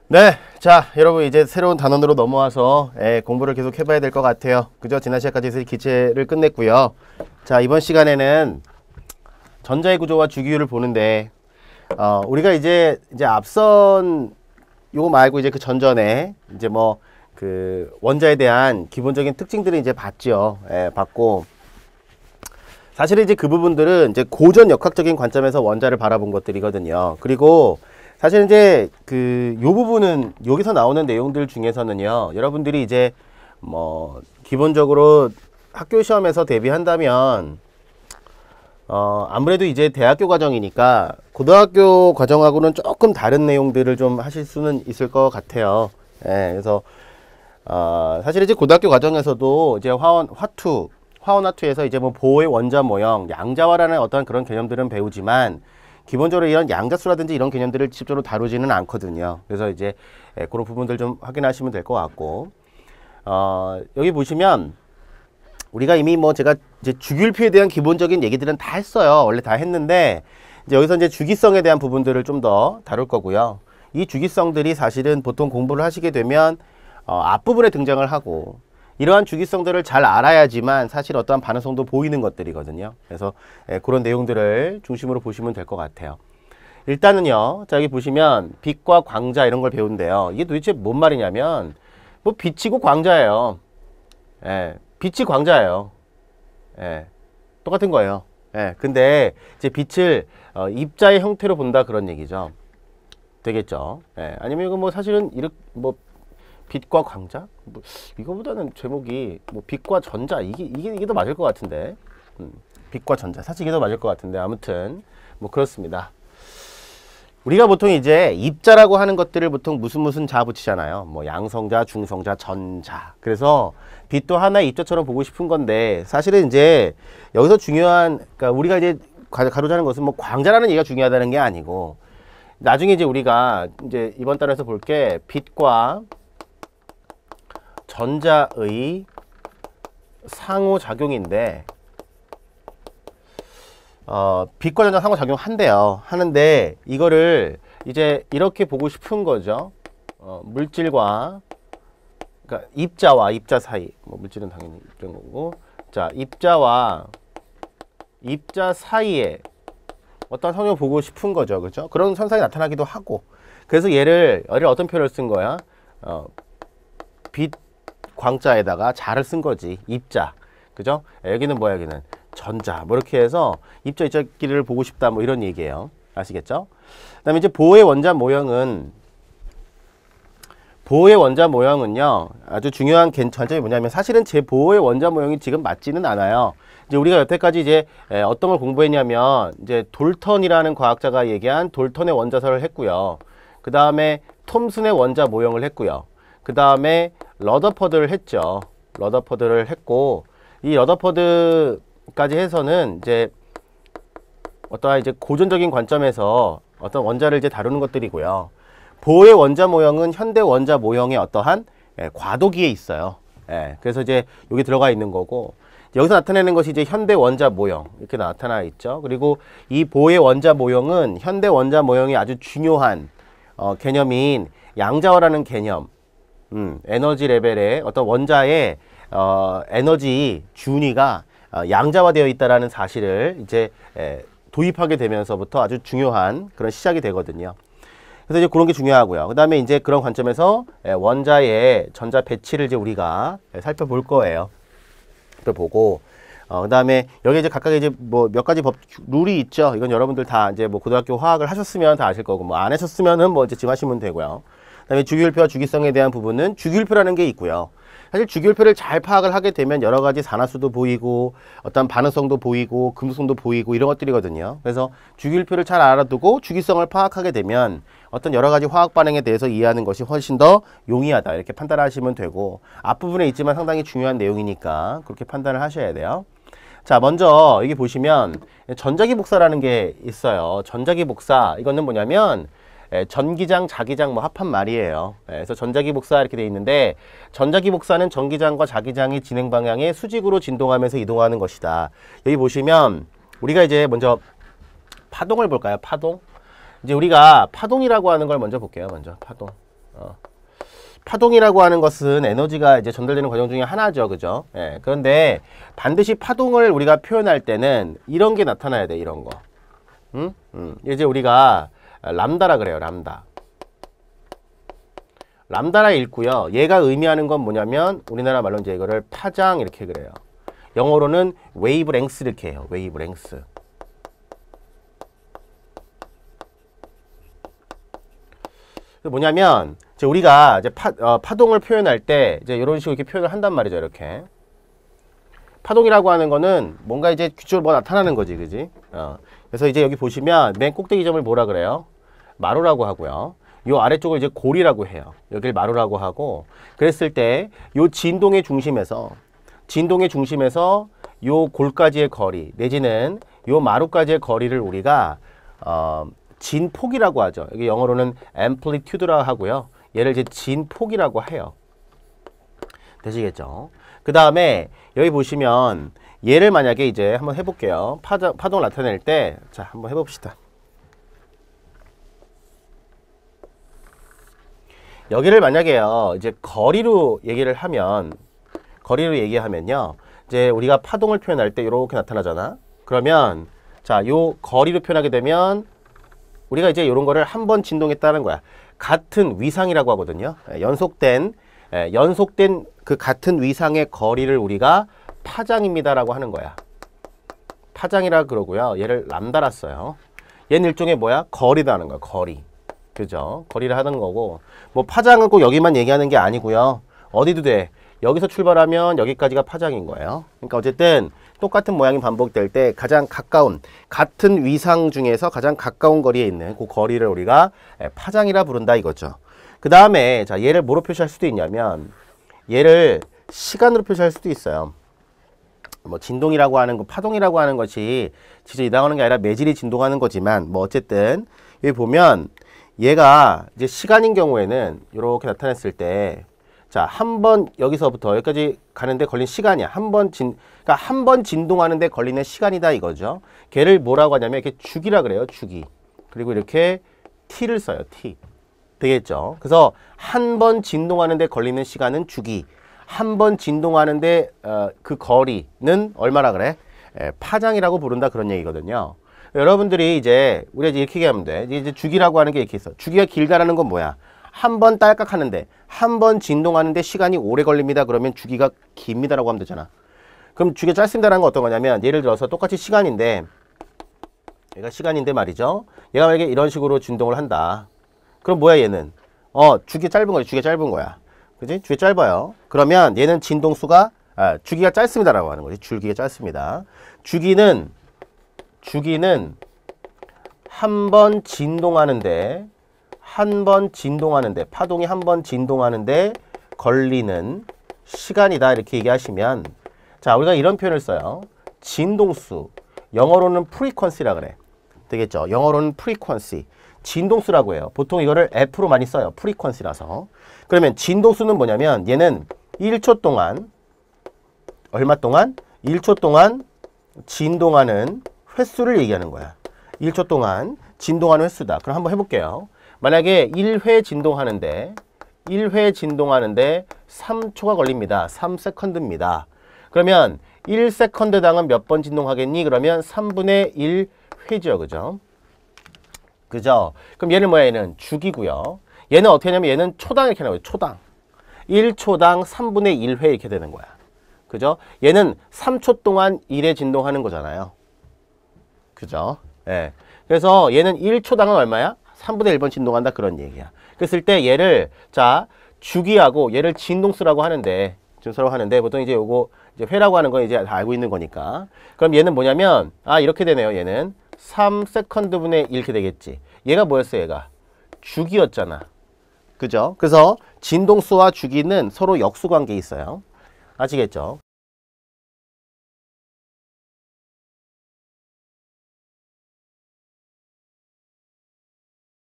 네, 자, 여러분 이제 새로운 단원으로 넘어와서 공부를 계속 해봐야 될 것 같아요. 그죠? 지난 시간까지 기체를 끝냈고요. 자, 이번 시간에는 전자의 구조와 주기율을 보는데, 우리가 이제 앞선 요거 말고 이제 그 전전에 이제 뭐 그 원자에 대한 기본적인 특징들을 이제 봤죠. 봤고, 사실은 이제 그 부분들은 이제 고전 역학적인 관점에서 원자를 바라본 것들이거든요. 그리고 사실 이제 요 부분은 여기서 나오는 내용들 중에서는요, 여러분들이 이제 뭐 기본적으로 학교 시험에서 대비한다면 아무래도 이제 대학교 과정이니까 고등학교 과정하고는 조금 다른 내용들을 좀 하실 수는 있을 것 같아요. 그래서 사실 이제 고등학교 과정에서도 이제 화원화투에서 이제 뭐 보호의 원자 모형, 양자화라는 어떤 그런 개념들은 배우지만 기본적으로 이런 양자수라든지 이런 개념들을 직접적으로 다루지는 않거든요. 그래서 이제 그런 부분들 좀 확인하시면 될 것 같고, 여기 보시면 우리가 이미 뭐 제가 이제 주기율표에 대한 기본적인 얘기들은 다 했어요. 원래 다 했는데 이제 여기서 이제 주기성에 대한 부분들을 좀 더 다룰 거고요. 이 주기성들이 사실은 보통 공부를 하시게 되면 앞부분에 등장을 하고, 이러한 주기성들을 잘 알아야지만 사실 어떠한 반응성도 보이는 것들이거든요. 그래서 그런 내용들을 중심으로 보시면 될 것 같아요. 일단은요, 자 여기 보시면 빛과 광자 이런 걸 배운대요. 이게 도대체 뭔 말이냐면 뭐 빛이고 광자예요. 빛이 광자예요. 똑같은 거예요. 근데 이제 빛을 입자의 형태로 본다 그런 얘기죠. 되겠죠. 아니면 이거 뭐 사실은 이렇게 뭐 빛과 광자? 뭐 이거보다는 제목이 뭐 빛과 전자 이게 더 맞을 것 같은데. 빛과 전자 사실 이게 더 맞을 것 같은데, 아무튼 뭐 그렇습니다. 우리가 보통 이제 입자라고 하는 것들을 보통 무슨 자 붙이잖아요. 뭐 양성자, 중성자, 전자. 그래서 빛도 하나의 입자처럼 보고 싶은 건데, 사실은 이제 여기서 중요한, 그러니까 우리가 이제 가로자는 것은 뭐 광자라는 얘기가 중요하다는 게 아니고, 나중에 이제 우리가 이제 이번 달에서 볼 게 빛과 전자의 상호작용인데, 빛과 전자 상호작용 하는데 이거를 이제 이렇게 보고 싶은 거죠. 물질과, 그러니까 입자와 입자 사이, 뭐 물질은 당연히 이런 거고, 자 입자와 입자 사이에 어떤 성격을 보고 싶은 거죠. 그죠? 그런 현상이 나타나기도 하고, 그래서 얘를 어떤 표현을 쓴 거야? 빛 광자에다가 자를 쓴 거지. 입자. 그죠? 여기는 뭐야? 여기는 전자. 뭐 이렇게 해서 입자끼리를 보고 싶다. 뭐 이런 얘기예요. 아시겠죠? 그 다음에 이제 보호의 원자 모형은요, 아주 중요한 관점이 뭐냐면, 사실은 제 보호의 원자 모형이 지금 맞지는 않아요. 이제 우리가 여태까지 이제 어떤 걸 공부했냐면, 이제 돌턴이라는 과학자가 얘기한 돌턴의 원자설을 했고요. 그 다음에 톰슨의 원자 모형을 했고요. 그 다음에 러더퍼드를 했죠. 러더퍼드를 했고, 이 러더퍼드까지 해서는 이제 어떠한 이제 고전적인 관점에서 어떤 원자를 이제 다루는 것들이고요. 보호의 원자 모형은 현대 원자 모형의 어떠한 과도기에 있어요. 그래서 이제 여기 들어가 있는 거고, 여기서 나타내는 것이 이제 현대 원자 모형 이렇게 나타나 있죠. 그리고 이 보호의 원자 모형은 현대 원자 모형이 아주 중요한 개념인 양자화라는 개념, 에너지 레벨의 어떤 원자의 에너지 준위가 양자화되어 있다라는 사실을 이제 도입하게 되면서부터 아주 중요한 그런 시작이 되거든요. 그래서 이제 그런 게 중요하고요. 그 다음에 이제 그런 관점에서 원자의 전자 배치를 이제 우리가 살펴볼 거예요. 살펴보고, 그 다음에 여기 이제 각각 이제 뭐 몇 가지 룰이 있죠. 이건 여러분들 다 이제 뭐 고등학교 화학을 하셨으면 다 아실 거고, 뭐 안 하셨으면은 뭐 이제 지금 하시면 되고요. 그 다음에 주기율표와 주기성에 대한 부분은 주기율표라는 게 있고요. 사실 주기율표를 잘 파악을 하게 되면 여러 가지 산화수도 보이고, 어떤 반응성도 보이고, 금속성도 보이고 이런 것들이거든요. 그래서 주기율표를 잘 알아두고 주기성을 파악하게 되면 어떤 여러 가지 화학 반응에 대해서 이해하는 것이 훨씬 더 용이하다, 이렇게 판단하시면 되고, 앞부분에 있지만 상당히 중요한 내용이니까 그렇게 판단을 하셔야 돼요. 자, 먼저 여기 보시면 전자기 복사라는 게 있어요. 전자기 복사, 이거는 뭐냐면 전기장, 자기장 뭐 합한 말이에요. 그래서 전자기 복사 이렇게 돼 있는데, 전자기 복사는 전기장과 자기장이 진행 방향의 수직으로 진동하면서 이동하는 것이다. 여기 보시면 우리가 이제 먼저 파동을 볼까요? 파동. 이제 우리가 파동이라고 하는 걸 먼저 볼게요. 먼저 파동. 파동이라고 하는 것은 에너지가 이제 전달되는 과정 중에 하나죠. 그죠? 예. 그런데 반드시 파동을 우리가 표현할 때는 이런 게 나타나야 돼. 이런 거. 이제 우리가 람다라 그래요. 람다. 람다라 읽고요. 얘가 의미하는 건 뭐냐면 우리나라 말로 이제 이거를 파장 이렇게 그래요. 영어로는 웨이브 랭스 이렇게 해요. 웨이브 랭스. 뭐냐면 이제 우리가 이제 파동을 표현할 때 이제 이런 식으로 이렇게 표현을 한단 말이죠. 이렇게 파동이라고 하는 거는 뭔가 이제 규칙으로 뭐 나타나는 거지, 그지? 그래서 이제 여기 보시면 맨 꼭대기 점을 뭐라 그래요? 마루라고 하고요. 요 아래쪽을 이제 골이라고 해요. 여기를 마루라고 하고, 그랬을 때 요 진동의 중심에서 요 골까지의 거리 내지는 요 마루까지의 거리를 우리가 진폭이라고 하죠. 여기 영어로는 amplitude라고 하고요. 얘를 이제 진폭이라고 해요. 되시겠죠? 그 다음에 여기 보시면 얘를 만약에 이제 한번 해볼게요. 파동을 나타낼 때, 자, 한번 해봅시다. 여기를 만약에요, 이제 거리로 얘기하면요, 이제 우리가 파동을 표현할 때 이렇게 나타나잖아. 그러면, 자, 요 거리로 표현하게 되면, 우리가 이제 이런 거를 한 번 진동했다는 거야. 같은 위상이라고 하거든요. 연속된 그 같은 위상의 거리를 우리가 파장입니다라고 하는 거야. 파장이라 그러고요. 얘를 람다라 써요. 얘는 일종의 뭐야? 거리라는 거야. 거리. 그죠? 거리를 하는 거고, 뭐 파장은 꼭 여기만 얘기하는 게 아니고요. 어디도 돼. 여기서 출발하면 여기까지가 파장인 거예요. 그러니까 어쨌든 똑같은 모양이 반복될 때 가장 가까운, 같은 위상 중에서 가장 가까운 거리에 있는 그 거리를 우리가 파장이라 부른다 이거죠. 그 다음에 자, 얘를 뭐로 표시할 수도 있냐면 얘를 시간으로 표시할 수도 있어요. 뭐 진동이라고 하는 거, 파동이라고 하는 것이 진짜 이당하는 게 아니라 매질이 진동하는 거지만, 뭐 어쨌든 여기 보면 얘가 이제 시간인 경우에는 이렇게 나타냈을 때, 자, 한 번 여기서부터 여기까지 가는데 걸린 시간이야. 그러니까 한 번 진동하는데 걸리는 시간이다 이거죠. 걔를 뭐라고 하냐면 이렇게 주기라 그래요. 주기. 그리고 이렇게 t를 써요. t. 되겠죠. 그래서 한 번 진동하는데 걸리는 시간은 주기. 한 번 진동하는데 그 거리는 얼마나 그래? 파장이라고 부른다 그런 얘기거든요. 여러분들이 이제 우리가 이제 이렇게 얘기하면 돼. 이제 주기라고 하는 게 이렇게 있어. 주기가 길다라는 건 뭐야? 한 번 딸깍 하는데, 한 번 진동하는데 시간이 오래 걸립니다. 그러면 주기가 깁니다라고 하면 되잖아. 그럼 주기가 짧습니다라는 건 어떤 거냐면, 예를 들어서 똑같이 시간인데, 얘가 시간인데 말이죠. 얘가 만약에 이런 식으로 진동을 한다. 그럼 뭐야 얘는? 주기가 짧은 거야. 주기가 짧은 거야. 그지? 주기가 짧아요. 그러면 얘는 진동수가, 주기가 짧습니다라고 하는 거지. 주기가 짧습니다. 주기는 한 번 진동하는데, 파동이 한 번 진동하는데 걸리는 시간이다 이렇게 얘기하시면, 자, 우리가 이런 표현을 써요. 진동수, 영어로는 frequency라 그래. 되겠죠? 영어로는 frequency, 진동수라고 해요. 보통 이거를 F로 많이 써요. frequency라서. 그러면 진동수는 뭐냐면 얘는 1초 동안, 얼마 동안? 1초 동안 진동하는 횟수를 얘기하는 거야. 1초 동안 진동하는 횟수다. 그럼 한번 해볼게요. 만약에 1회 진동하는데 3초가 걸립니다. 3세컨드입니다. 그러면 1세컨드당은 몇 번 진동하겠니? 그러면 3분의 1회죠. 그죠? 그죠? 그럼 얘는 뭐야? 얘는 주기고요. 얘는 어떻게 하냐면 얘는 초당 이렇게 나와요. 초당. 1초당 3분의 1회 이렇게 되는 거야. 그죠? 얘는 3초 동안 1회 진동하는 거잖아요. 그죠? 예. 그래서 얘는 1초당은 얼마야? 3분의 1번 진동한다 그런 얘기야. 그랬을 때 얘를, 자, 주기하고 얘를 진동수라고 하는데, 보통 이제 요거 이제 회라고 하는 건 이제 다 알고 있는 거니까. 그럼 얘는 뭐냐면, 이렇게 되네요. 얘는 3세컨드분의 1 이렇게 되겠지. 얘가 뭐였어? 얘가 주기였잖아. 그죠? 그래서 진동수와 주기는 서로 역수관계에 있어요. 아시겠죠?